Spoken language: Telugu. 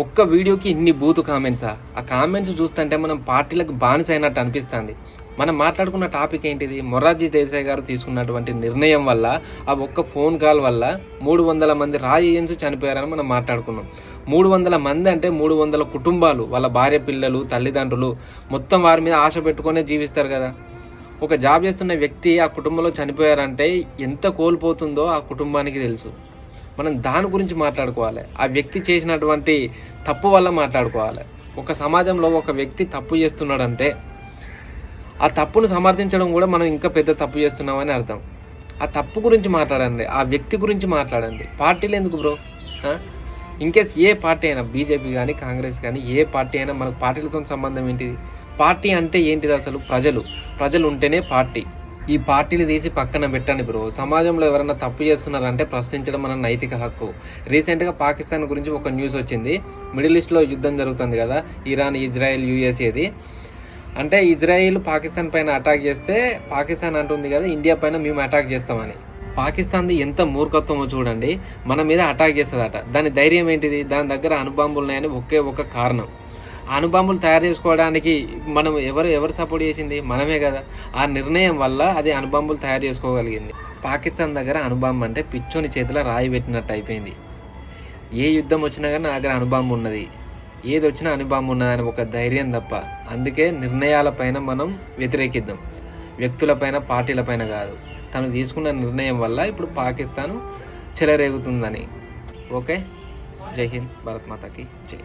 ఒక్క వీడియోకి ఇన్ని బూతు కామెంట్సా? ఆ కామెంట్స్ చూస్తుంటే మనం పార్టీలకు బానిస అయినట్టు అనిపిస్తుంది. మనం మాట్లాడుకున్న టాపిక్ ఏంటిది? మొరార్జీ దేశాయ్ గారు తీసుకున్నటువంటి నిర్ణయం వల్ల, ఆ ఒక్క ఫోన్ కాల్ వల్ల 300 మంది రా ఏజెంట్స్ చనిపోయారని మనం మాట్లాడుకున్నాం. 300 మంది అంటే 300 కుటుంబాలు, వాళ్ళ భార్య పిల్లలు, తల్లిదండ్రులు మొత్తం వారి మీద ఆశ పెట్టుకునే జీవిస్తారు కదా. ఒక జాబ్ చేస్తున్న వ్యక్తి ఆ కుటుంబంలో చనిపోయారంటే ఎంత కోల్పోతుందో ఆ కుటుంబానికి తెలుసు. మనం దాని గురించి మాట్లాడుకోవాలి. ఆ వ్యక్తి చేసినటువంటి తప్పు వల్ల మాట్లాడుకోవాలి. ఒక సమాజంలో ఒక వ్యక్తి తప్పు చేస్తున్నాడంటే ఆ తప్పును సమర్థించడం కూడా మనం ఇంకా పెద్ద తప్పు చేస్తున్నామని అర్థం. ఆ తప్పు గురించి మాట్లాడండి, ఆ వ్యక్తి గురించి మాట్లాడండి. పార్టీలు ఎందుకు బ్రో? ఇన్కేస్ ఏ పార్టీ అయినా, బీజేపీ కానీ కాంగ్రెస్ కానీ ఏ పార్టీ అయినా, మనకు పార్టీలతో సంబంధం ఏంటిది? పార్టీ అంటే ఏంటిది అసలు? ప్రజలు ఉంటేనే పార్టీ. ఈ పార్టీని తీసి పక్కన పెట్టండి బ్రో. సమాజంలో ఎవరైనా తప్పు చేస్తున్నారంటే ప్రశ్నించడం మన నైతిక హక్కు. రీసెంట్గా పాకిస్తాన్ గురించి ఒక న్యూస్ వచ్చింది. మిడిల్ ఈస్ట్లో యుద్ధం జరుగుతుంది కదా, ఇరాన్, ఇజ్రాయెల్, యూఎస్ఏది. అంటే ఇజ్రాయెల్ పాకిస్తాన్ పైన అటాక్ చేస్తే పాకిస్తాన్ అంటుంది కదా ఇండియా పైన మేము అటాక్ చేస్తామని. పాకిస్తాన్ది ఎంత మూర్ఖత్వమో చూడండి. మన మీద అటాక్ చేస్తుందట. దాని ధైర్యం ఏంటిది? దాని దగ్గర అణుబాంబులు ఉన్నాయని ఒకే ఒక కారణం. అణుబాంబులు తయారు చేసుకోవడానికి మనం ఎవరు సపోర్ట్ చేసింది? మనమే కదా. ఆ నిర్ణయం వల్ల అది అణుబాంబులు తయారు చేసుకోగలిగింది. పాకిస్తాన్ దగ్గర అణుబాంబు అంటే పిచ్చోని చేతిలో రాయి పెట్టినట్టు అయిపోయింది. ఏ యుద్ధం వచ్చినా కానీ నా దగ్గర అణుబాంబు ఉన్నది, ఏది వచ్చినా అణుబాంబు ఉన్నదని ఒక ధైర్యం తప్ప. అందుకే నిర్ణయాలపైన మనం వ్యతిరేకిద్దాం, వ్యక్తులపైన పార్టీలపైన కాదు. తను తీసుకున్న నిర్ణయం వల్ల ఇప్పుడు పాకిస్తాన్ చెలరేగుతుందని. ఓకే, జై హింద్, భారత్ మాతాకి జై.